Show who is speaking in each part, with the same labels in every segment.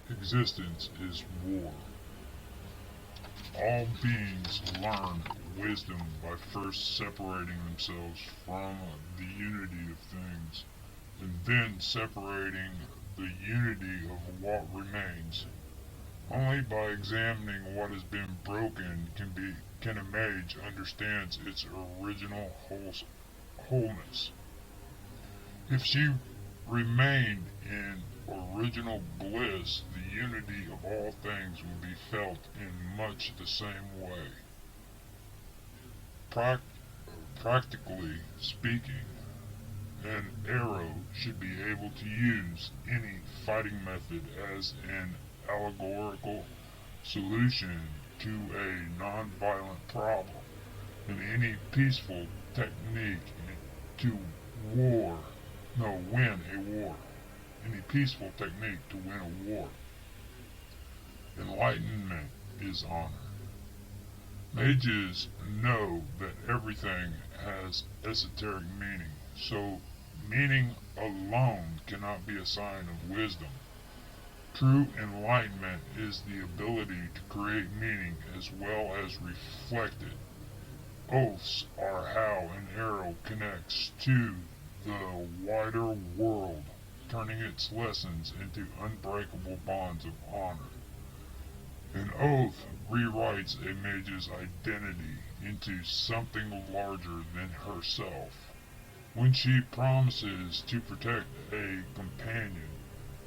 Speaker 1: existence is war. All beings learn wisdom by first separating themselves from the unity of things, and then separating the unity of what remains. Only by examining what has been broken can a mage understand its original wholeness. If she remained in original bliss, the unity of all things would be felt in much the same way. Prac- Practically speaking, an arrow should be able to use any fighting method as an allegorical solution to a non-violent problem, and any peaceful technique to war, no, win a war. Any peaceful technique to win a war. Enlightenment is honor. Mages know that everything has esoteric meaning, so meaning alone cannot be a sign of wisdom. True enlightenment is the ability to create meaning as well as reflect it. Oaths are how an arrow connects to the wider world, turning its lessons into unbreakable bonds of honor. An oath rewrites a mage's identity into something larger than herself. When she promises to protect a companion,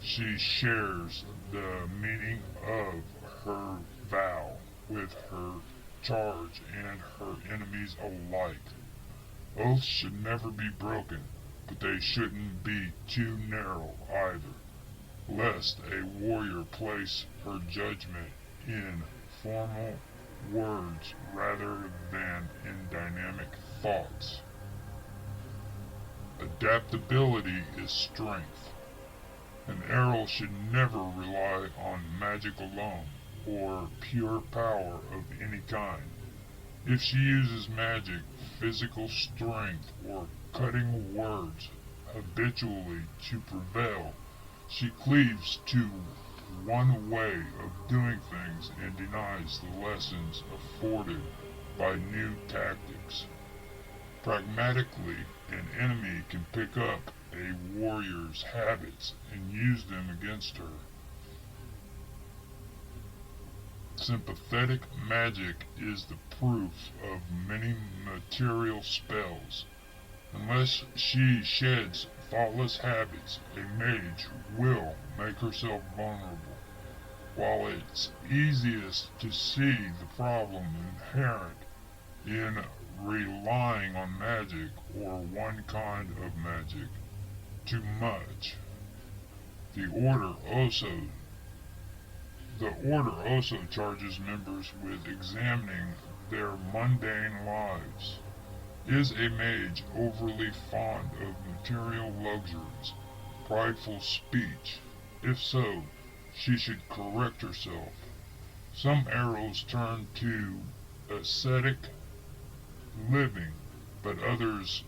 Speaker 1: she shares the meaning of her vow with her charge and her enemies alike. Oaths should never be broken, but they shouldn't be too narrow either, lest a warrior place her judgment in formal words rather than in dynamic thoughts. Adaptability is strength. An arrow should never rely on magic alone or pure power of any kind. If she uses magic, physical strength, or cutting words habitually to prevail, she cleaves to one way of doing things and denies the lessons afforded by new tactics. Pragmatically, an enemy can pick up a warrior's habits and use them against her. Sympathetic magic is the proof of many material spells. Unless she sheds thoughtless habits, a mage will make herself vulnerable. While it's easiest to see the problem inherent in relying on magic or one kind of magic too much, the order also charges members with examining their mundane lives. Is a mage overly fond of material luxuries, prideful speech? If so, she should correct herself. Some arrows turn to ascetic living, but others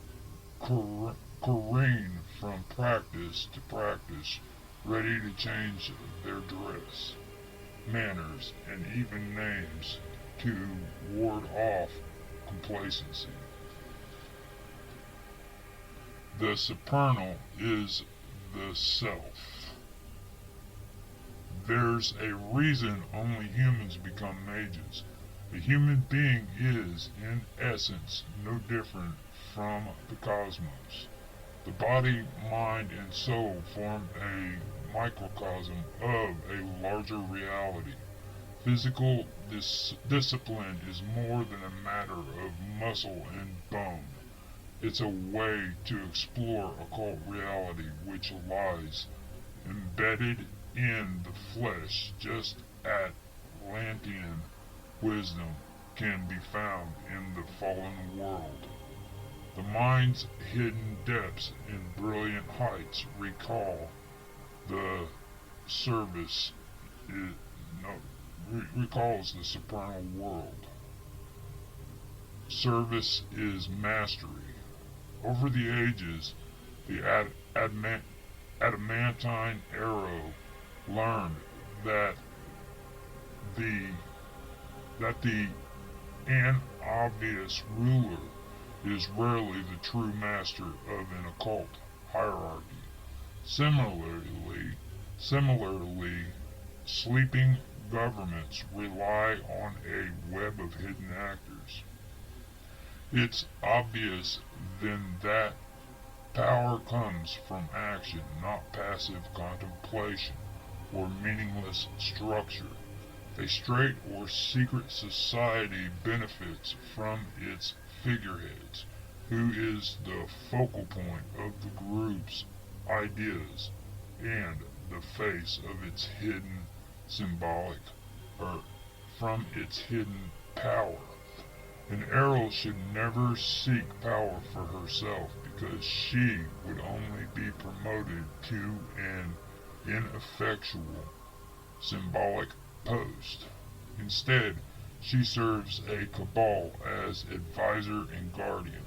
Speaker 1: careen from practice to practice, ready to change their dress, manners, and even names to ward off complacency. The supernal is the self. There's a reason only humans become mages. A human being is, in essence, no different from the cosmos. The body, mind, and soul form a microcosm of a larger reality. Physical discipline is more than a matter of muscle and bone. It's a way to explore occult reality which lies embedded in the flesh, just as Atlantean wisdom can be found in the fallen world. The mind's hidden depths and brilliant heights the service is, recalls the supernal world. Service is mastery. Over the ages, the adamantine arrow learned that the that the unobvious ruler is rarely the true master of an occult hierarchy. Similarly, sleeping governments rely on a web of hidden actors. It's obvious then that power comes from action, not passive contemplation or meaningless structure. A straight or secret society benefits from its figureheads, who is the focal point of the group's ideas and the face of its hidden symbolic, or from its hidden power. An arrow should never seek power for herself because she would only be promoted to an ineffectual symbolic post. Instead, she serves a cabal as advisor and guardian.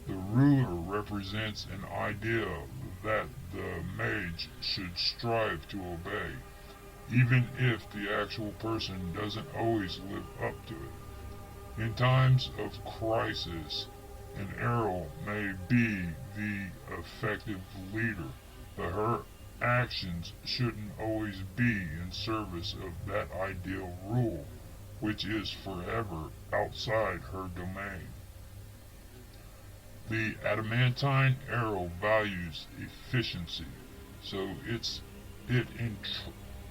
Speaker 1: The ruler represents an ideal that the mage should strive to obey, even if the actual person doesn't always live up to it. In times of crisis, an arrow may be the effective leader, but her actions shouldn't always be in service of that ideal rule, which is forever outside her domain. The adamantine arrow values efficiency, so it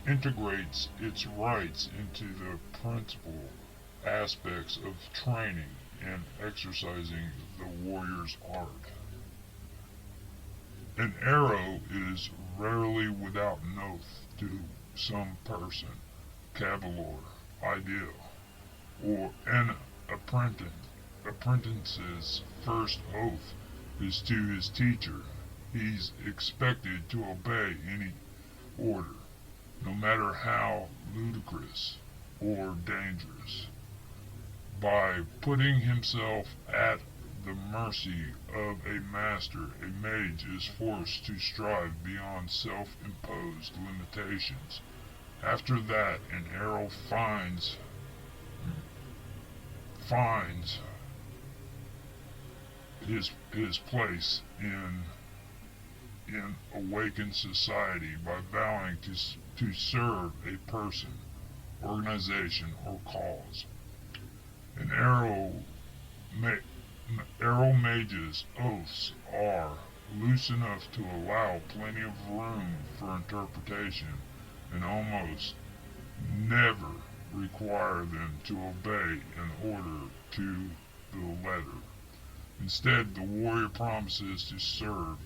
Speaker 1: integrates its rights into the principal aspects of training and exercising the warrior's art. An arrow is rarely without an oath to some person, cavalier, ideal, or an apprentice. Apprentice's first oath is to his teacher. He's expected to obey any order, no matter how ludicrous or dangerous. By putting himself at the mercy of a master, a mage is forced to strive beyond self-imposed limitations. After that, an arrow finds his place in awakened society by vowing to serve a person, organization, or cause. An arrow mage's oaths are loose enough to allow plenty of room for interpretation and almost never require them to obey an order to the letter. Instead, the warrior promises to serve,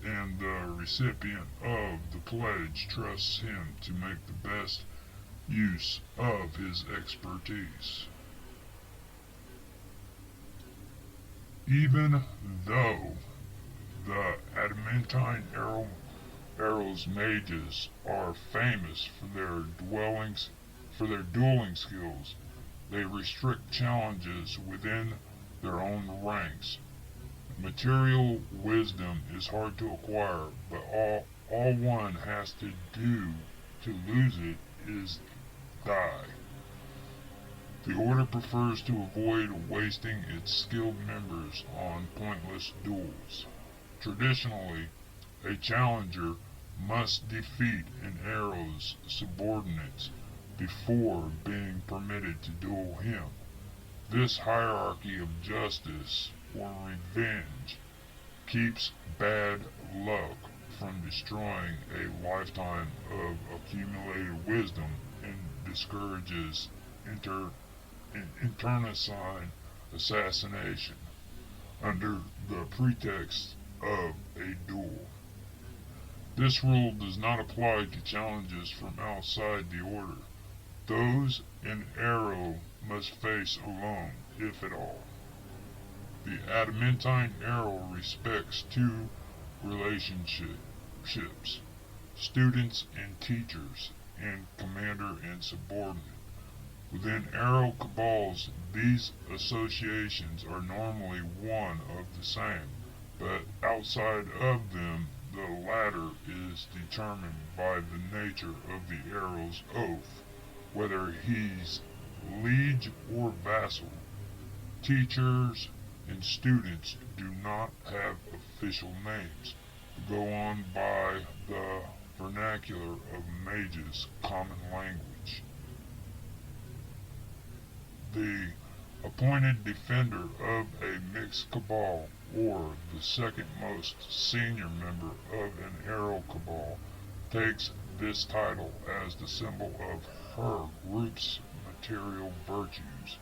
Speaker 1: and the recipient of the pledge trusts him to make the best use of his expertise. Even though the adamantine arrows mages are famous for their dueling skills, they restrict challenges within their own ranks. Material wisdom is hard to acquire, but all one has to do to lose it is die. The Order prefers to avoid wasting its skilled members on pointless duels. Traditionally, a challenger must defeat an arrow's subordinates before being permitted to duel him. This hierarchy of justice or revenge keeps bad luck from destroying a lifetime of accumulated wisdom and discourages internecine assassination under the pretext of a duel. This rule does not apply to challenges from outside the Order. Those an arrow must face alone, if at all. The adamantine arrow respects two relationships, students and teachers, and commander and subordinate. Within arrow cabals, these associations are normally one of the same, but outside of them, The latter is determined by the nature of the arrow's oath, whether he's liege or vassal. Teachers and students do not have official names, but go on by the vernacular of mages' common language. The appointed defender of a mixed cabal, or the second most senior member of an arrow cabal, takes this title as the symbol of her group's material virtues.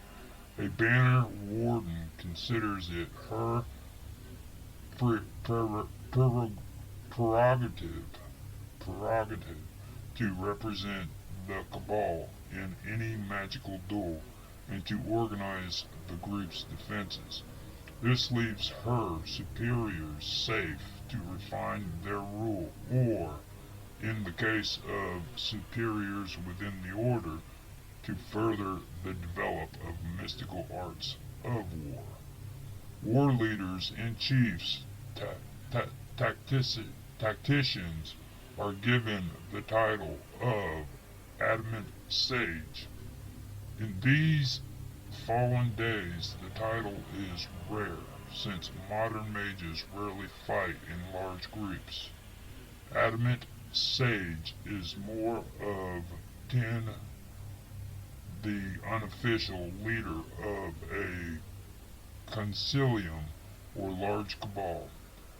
Speaker 1: A banner warden considers it her prerogative to represent the cabal in any magical duel and to organize the group's defenses. This leaves her superiors safe to refine their rule, or, in the case of superiors within the order, to further the development of mystical arts of war. War leaders and chiefs, tacticians, are given the title of Adamant Sage. In these fallen days, the title is rare, since modern mages rarely fight in large groups. Adamant Sage is more of the unofficial leader of a concilium or large cabal.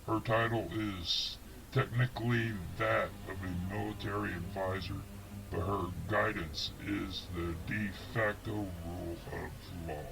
Speaker 1: Her title is technically that of a military advisor, but her guidance is the de facto rule of law.